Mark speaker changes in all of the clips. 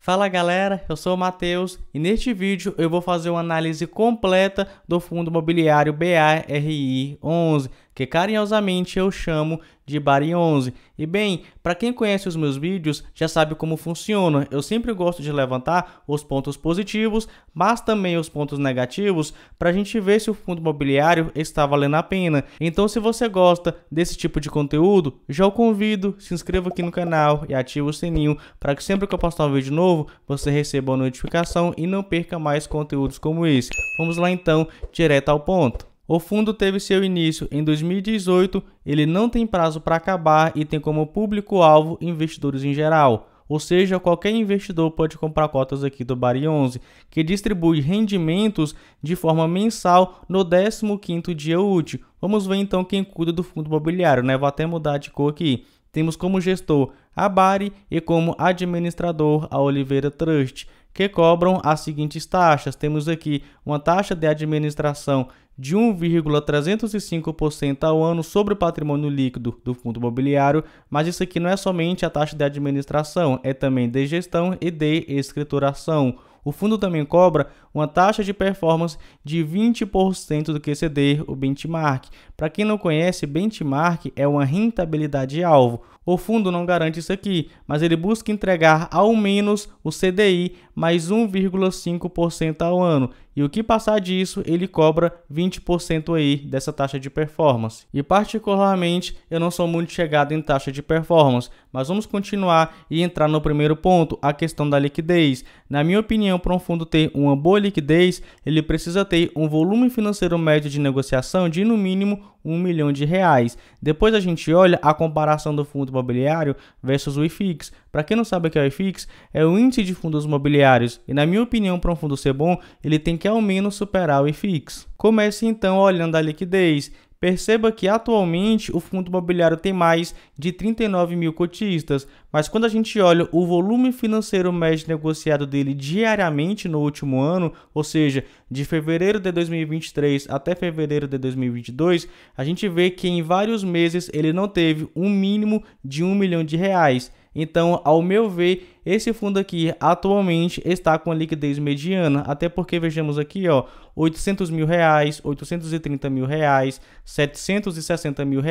Speaker 1: Fala galera, eu sou o Matheus e neste vídeo eu vou fazer uma análise completa do fundo imobiliário BARI11, que carinhosamente eu chamo de BARI11. E bem, para quem conhece os meus vídeos já sabe como funciona. Eu sempre gosto de levantar os pontos positivos, mas também os pontos negativos, para a gente ver se o fundo imobiliário está valendo a pena. Então, se você gosta desse tipo de conteúdo, já o convido, se inscreva aqui no canal e ative o sininho para que sempre que eu postar um vídeo novo, você receba uma notificação e não perca mais conteúdos como esse. Vamos lá então, direto ao ponto. O fundo teve seu início em 2018, ele não tem prazo para acabar e tem como público-alvo investidores em geral. Ou seja, qualquer investidor pode comprar cotas aqui do BARI11, que distribui rendimentos de forma mensal no 15º dia útil. Vamos ver então quem cuida do fundo imobiliário, né? Vou até mudar de cor aqui. Temos como gestor a BARI e como administrador a Oliveira Trust, que cobram as seguintes taxas. Temos aqui uma taxa de administração de 1,305% ao ano sobre o patrimônio líquido do fundo imobiliário, mas isso aqui não é somente a taxa de administração, é também de gestão e de escrituração. O fundo também cobra uma taxa de performance de 20% do que exceder o benchmark. Para quem não conhece, benchmark é uma rentabilidade-alvo. O fundo não garante isso aqui, mas ele busca entregar ao menos o CDI mais 1,5% ao ano. E o que passar disso, ele cobra 20% aí dessa taxa de performance. E particularmente, eu não sou muito chegado em taxa de performance, mas vamos continuar e entrar no primeiro ponto, a questão da liquidez. Na minha opinião, para um fundo ter uma boa liquidez, ele precisa ter um volume financeiro médio de negociação de no mínimo R$1 milhão. Depois a gente olha a comparação do fundo imobiliário versus o IFIX. Para quem não sabe o que é o IFIX, é o índice de fundos imobiliários. E na minha opinião, para um fundo ser bom, ele tem que ao menos superar o IFIX. Comece então olhando a liquidez. Perceba que atualmente o fundo imobiliário tem mais de 39 mil cotistas, mas quando a gente olha o volume financeiro médio negociado dele diariamente no último ano, ou seja, de fevereiro de 2023 até fevereiro de 2022, a gente vê que em vários meses ele não teve um mínimo de R$1 milhão. Então, ao meu ver, esse fundo aqui atualmente está com a liquidez mediana, até porque vejamos aqui, ó, R$800 mil, R$830 mil, R$760 mil.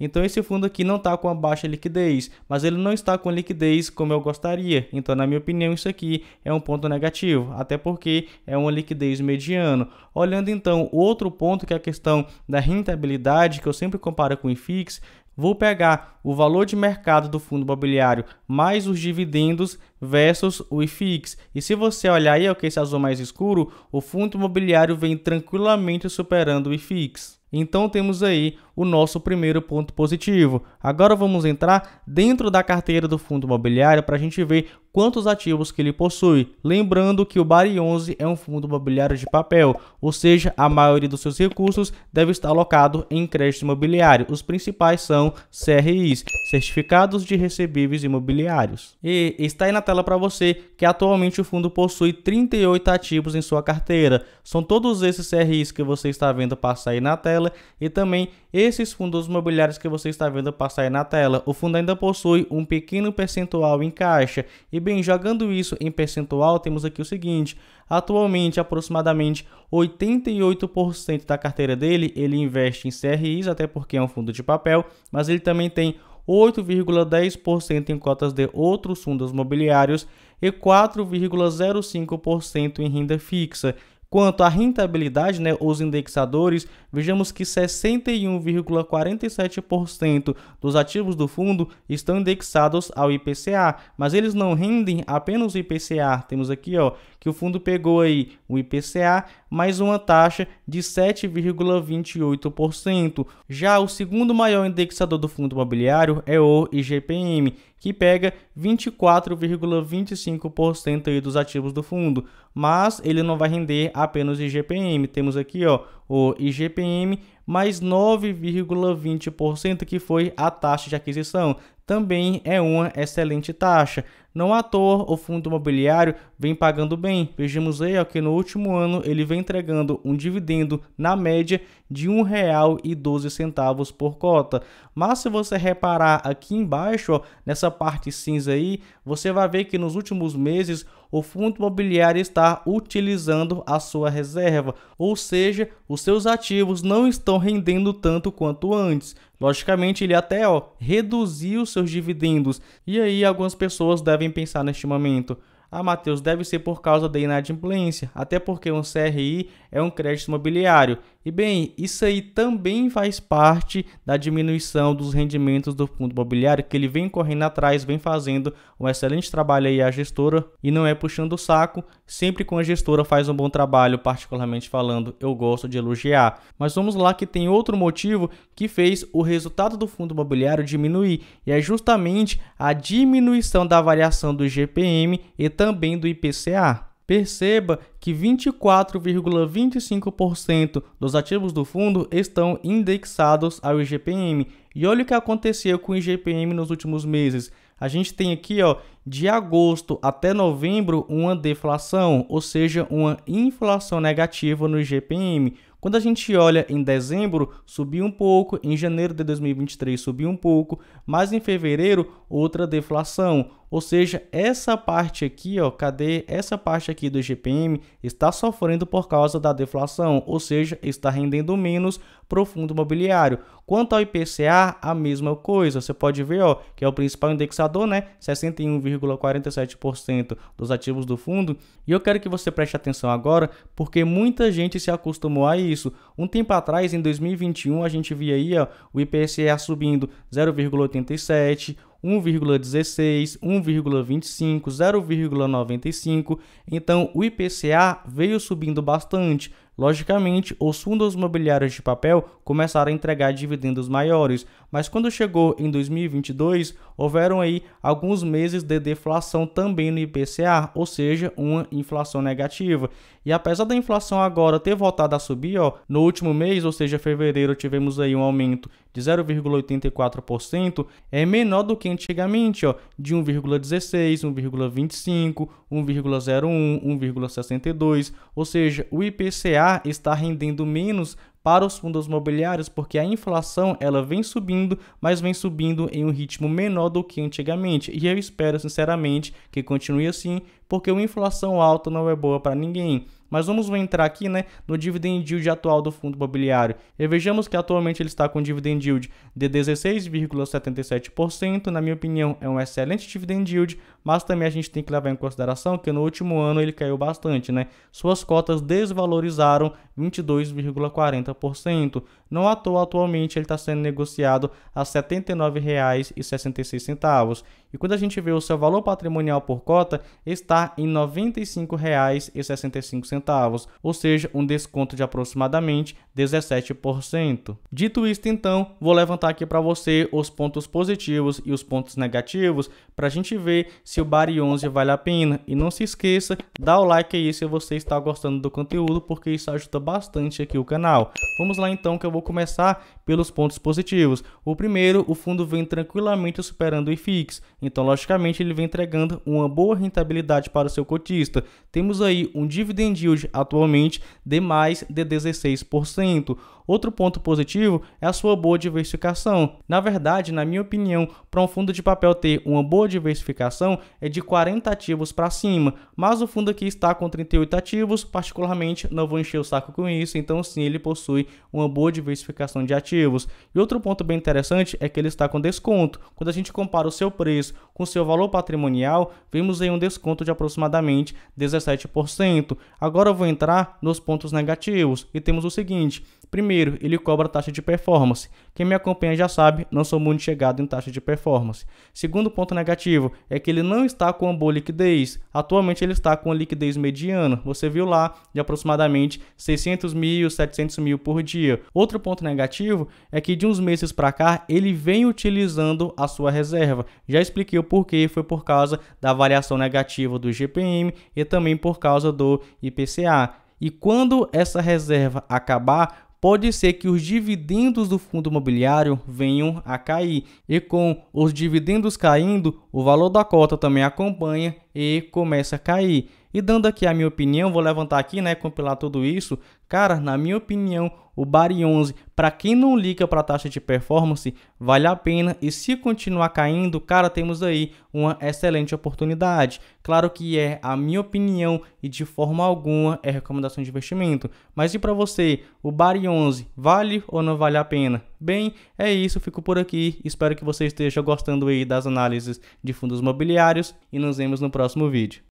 Speaker 1: Então, esse fundo aqui não está com a baixa liquidez, mas ele não está com liquidez como eu gostaria. Então, na minha opinião, isso aqui é um ponto negativo, até porque é uma liquidez mediana. Olhando então outro ponto, que é a questão da rentabilidade, que eu sempre comparo com o IFIX, vou pegar o valor de mercado do fundo imobiliário mais os dividendos versus o IFIX. E se você olhar aí, que esse azul mais escuro, o fundo imobiliário vem tranquilamente superando o IFIX. Então temos aí o nosso primeiro ponto positivo. Agora vamos entrar dentro da carteira do fundo imobiliário para a gente ver quantos ativos que ele possui. Lembrando que o BARI11 é um fundo imobiliário de papel, ou seja, a maioria dos seus recursos deve estar alocado em crédito imobiliário. Os principais são CRIs, Certificados de Recebíveis Imobiliários. E está aí na tela para você que atualmente o fundo possui 38 ativos em sua carteira. São todos esses CRIs que você está vendo passar aí na tela e também esses fundos imobiliários que você está vendo passar aí na tela. O fundo ainda possui um pequeno percentual em caixa. E bem, jogando isso em percentual, temos aqui o seguinte: atualmente aproximadamente 88% da carteira dele ele investe em CRIs, até porque é um fundo de papel, mas ele também tem 8,10% em cotas de outros fundos imobiliários e 4,05% em renda fixa. Quanto à rentabilidade, os indexadores, vejamos que 61,47% dos ativos do fundo estão indexados ao IPCA, mas eles não rendem apenas o IPCA. Temos aqui, que o fundo pegou aí o IPCA mais uma taxa de 7,28%. Já o segundo maior indexador do fundo imobiliário é o IGPM, que pega 24,25% aí dos ativos do fundo, mas ele não vai render apenas o IGPM. Temos aqui, o IGPM mais 9,20%, que foi a taxa de aquisição. Também é uma excelente taxa. Não à toa, o fundo imobiliário vem pagando bem. Vejamos aí que no último ano ele vem entregando um dividendo na média de R$ 1,12 por cota. Mas se você reparar aqui embaixo, nessa parte cinza aí, você vai ver que nos últimos meses o fundo imobiliário está utilizando a sua reserva, ou seja, os seus ativos não estão rendendo tanto quanto antes. Logicamente, ele até reduziu seus dividendos. E aí algumas pessoas devem pensar neste momento: ah, Matheus, deve ser por causa da inadimplência, até porque um CRI é um crédito imobiliário. E bem, isso aí também faz parte da diminuição dos rendimentos do fundo imobiliário, que ele vem correndo atrás, vem fazendo um excelente trabalho aí a gestora, e não é puxando o saco. Sempre que a gestora faz um bom trabalho, particularmente falando, eu gosto de elogiar. Mas vamos lá, que tem outro motivo que fez o resultado do fundo imobiliário diminuir, e é justamente a diminuição da variação do IGPM e também do IPCA. Perceba que 24,25% dos ativos do fundo estão indexados ao IGPM. E olha o que aconteceu com o IGPM nos últimos meses. A gente tem aqui, de agosto até novembro, uma deflação, ou seja, uma inflação negativa no IGPM. Quando a gente olha em dezembro, subiu um pouco, em janeiro de 2023 subiu um pouco, mas em fevereiro, outra deflação. Ou seja, essa parte aqui, cadê? Essa parte aqui do IGPM está sofrendo por causa da deflação, ou seja, está rendendo menos para o fundo imobiliário. Quanto ao IPCA, a mesma coisa. Você pode ver, que é o principal indexador, né? 61,47% dos ativos do fundo. E eu quero que você preste atenção agora, porque muita gente se acostumou a isso. Um tempo atrás, em 2021, a gente via aí, o IPCA subindo 0,87%, 1,16, 1,25, 0,95. Então, o IPCA veio subindo bastante. Logicamente, os fundos imobiliários de papel começaram a entregar dividendos maiores, mas quando chegou em 2022, houveram aí alguns meses de deflação também no IPCA, ou seja, uma inflação negativa. E apesar da inflação agora ter voltado a subir, no último mês, ou seja, fevereiro, tivemos aí um aumento de 0,84%, é menor do que antigamente, de 1,16, 1,25, 1,01, 1,62, ou seja, o IPCA está rendendo menos para os fundos imobiliários porque a inflação ela vem subindo, mas vem subindo em um ritmo menor do que antigamente. E eu espero sinceramente que continue assim, porque uma inflação alta não é boa para ninguém. Mas vamos entrar aqui, no dividend yield atual do fundo imobiliário. E vejamos que atualmente ele está com dividend yield de 16,77%. Na minha opinião, é um excelente dividend yield, mas também a gente tem que levar em consideração que no último ano ele caiu bastante, Suas cotas desvalorizaram 22,40%. Não à toa, atualmente ele está sendo negociado a R$ 79,66. E quando a gente vê o seu valor patrimonial por cota, está em R$ 95,65, ou seja, um desconto de aproximadamente 17%. Dito isto, então, vou levantar aqui para você os pontos positivos e os pontos negativos para a gente ver se o Bari 11 vale a pena. E não se esqueça, dá o like aí se você está gostando do conteúdo, porque isso ajuda bastante aqui o canal. Vamos lá então, que eu vou começar pelos pontos positivos. O primeiro, o fundo vem tranquilamente superando o IFIX, então logicamente ele vem entregando uma boa rentabilidade para o seu cotista. Temos aí um dividend yield atualmente de mais de 16%. Outro ponto positivo é a sua boa diversificação. Na verdade, na minha opinião, para um fundo de papel ter uma boa diversificação é de 40 ativos para cima, mas o fundo aqui está com 38 ativos, particularmente não vou encher o saco com isso, então sim, ele possui uma boa diversificação de ativos. E outro ponto bem interessante é que ele está com desconto. Quando a gente compara o seu preço com o seu valor patrimonial, vemos aí um desconto de aproximadamente 17%. Agora eu vou entrar nos pontos negativos e temos o seguinte. Primeiro, ele cobra taxa de performance. Quem me acompanha já sabe, não sou muito chegado em taxa de performance. Segundo ponto negativo é que ele não está com uma boa liquidez. Atualmente ele está com uma liquidez mediana. Você viu lá de aproximadamente 600 mil, 700 mil por dia. Outro ponto negativo é que de uns meses para cá ele vem utilizando a sua reserva. Já expliquei o porquê, foi por causa da variação negativa do IGPM e também por causa do IPCA. E quando essa reserva acabar, pode ser que os dividendos do fundo imobiliário venham a cair. E com os dividendos caindo, o valor da cota também acompanha e começa a cair. E dando aqui a minha opinião, vou levantar aqui, compilar tudo isso. Cara, na minha opinião, o BAR11, para quem não liga para a taxa de performance, vale a pena. E se continuar caindo, cara, temos aí uma excelente oportunidade. Claro que é a minha opinião e de forma alguma é recomendação de investimento. Mas e para você, o BAR11 vale ou não vale a pena? Bem, é isso, fico por aqui. Espero que você esteja gostando aí das análises de fundos imobiliários e nos vemos no próximo vídeo.